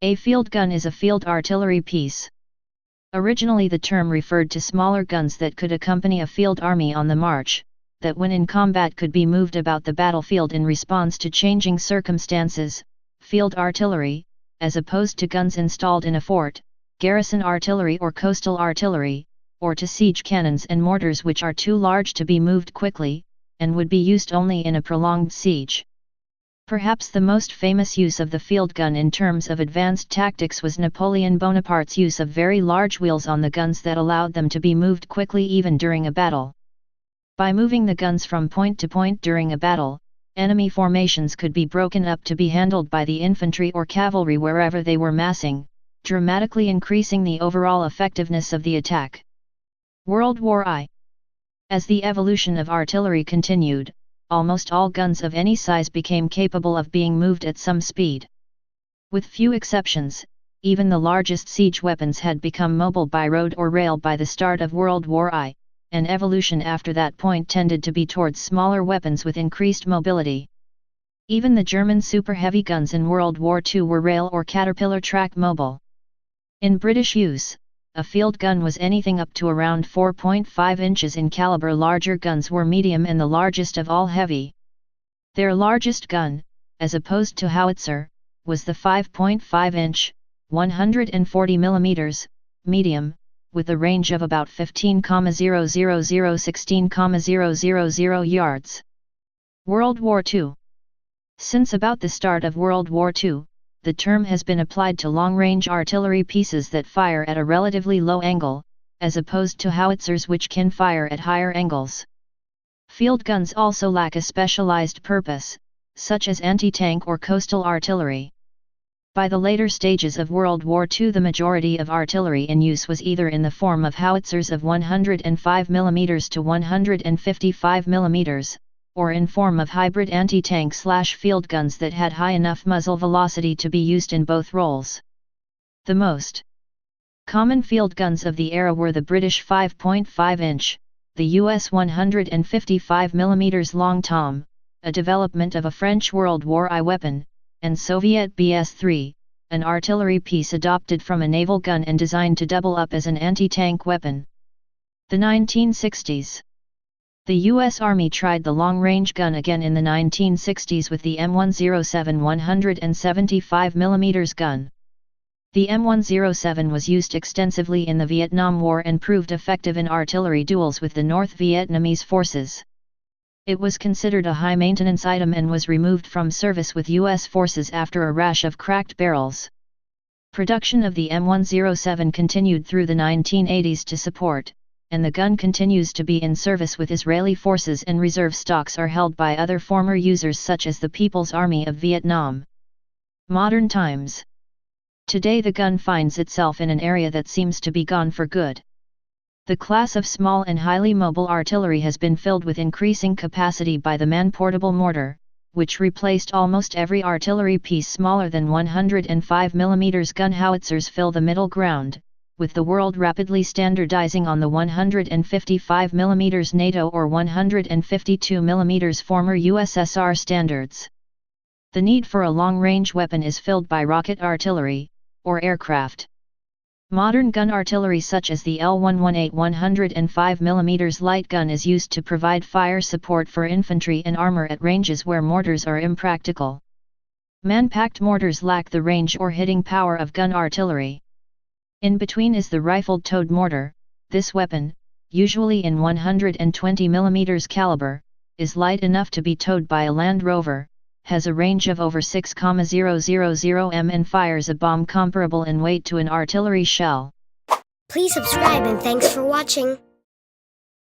A field gun is a field artillery piece. Originally the term referred to smaller guns that could accompany a field army on the march, that when in combat could be moved about the battlefield in response to changing circumstances, field artillery, as opposed to guns installed in a fort, garrison artillery or coastal artillery, or to siege cannons and mortars which are too large to be moved quickly, and would be used only in a prolonged siege. Perhaps the most famous use of the field gun in terms of advanced tactics was Napoleon Bonaparte's use of very large wheels on the guns that allowed them to be moved quickly even during a battle. By moving the guns from point to point during a battle, enemy formations could be broken up to be handled by the infantry or cavalry wherever they were massing, dramatically increasing the overall effectiveness of the attack. World War I. As the evolution of artillery continued, almost all guns of any size became capable of being moved at some speed. With few exceptions, even the largest siege weapons had become mobile by road or rail by the start of World War I, and evolution after that point tended to be towards smaller weapons with increased mobility. Even the German super-heavy guns in World War II were rail or caterpillar track mobile. In British use, a field gun was anything up to around 4.5 inches in caliber. Larger guns were medium and the largest of all heavy. Their largest gun, as opposed to howitzer, was the 5.5-inch, 140 mm, medium, with a range of about 15,000–16,000 yards. World War II. Since about the start of World War II, the term has been applied to long-range artillery pieces that fire at a relatively low angle, as opposed to howitzers which can fire at higher angles. Field guns also lack a specialized purpose, such as anti-tank or coastal artillery. By the later stages of World War II, the majority of artillery in use was either in the form of howitzers of 105 mm to 155 mm, or in form of hybrid anti-tank/field guns that had high enough muzzle velocity to be used in both roles. The most common field guns of the era were the British 5.5-inch, the US 155 mm long tom, a development of a French World War I weapon, and Soviet BS-3, an artillery piece adopted from a naval gun and designed to double up as an anti-tank weapon. The 1960s. The U.S. Army tried the long-range gun again in the 1960s with the M107 175 mm gun. The M107 was used extensively in the Vietnam War and proved effective in artillery duels with the North Vietnamese forces. It was considered a high-maintenance item and was removed from service with U.S. forces after a rash of cracked barrels. Production of the M107 continued through the 1980s to support, and the gun continues to be in service with Israeli forces, and reserve stocks are held by other former users such as the People's Army of Vietnam. Modern times. Today the gun finds itself in an area that seems to be gone for good. The class of small and highly mobile artillery has been filled with increasing capacity by the man-portable mortar, which replaced almost every artillery piece smaller than 105 mm. Gun howitzers fill the middle ground, with the world rapidly standardizing on the 155 mm NATO or 152 mm former USSR standards. The need for a long-range weapon is filled by rocket artillery, or aircraft. Modern gun artillery such as the L118 105 mm light gun is used to provide fire support for infantry and armor at ranges where mortars are impractical. Man-packed mortars lack the range or hitting power of gun artillery. In between is the rifled towed mortar. This weapon, usually in 120 mm caliber, is light enough to be towed by a Land Rover, has a range of over 6,000 m and fires a bomb comparable in weight to an artillery shell. Please subscribe and thanks for watching.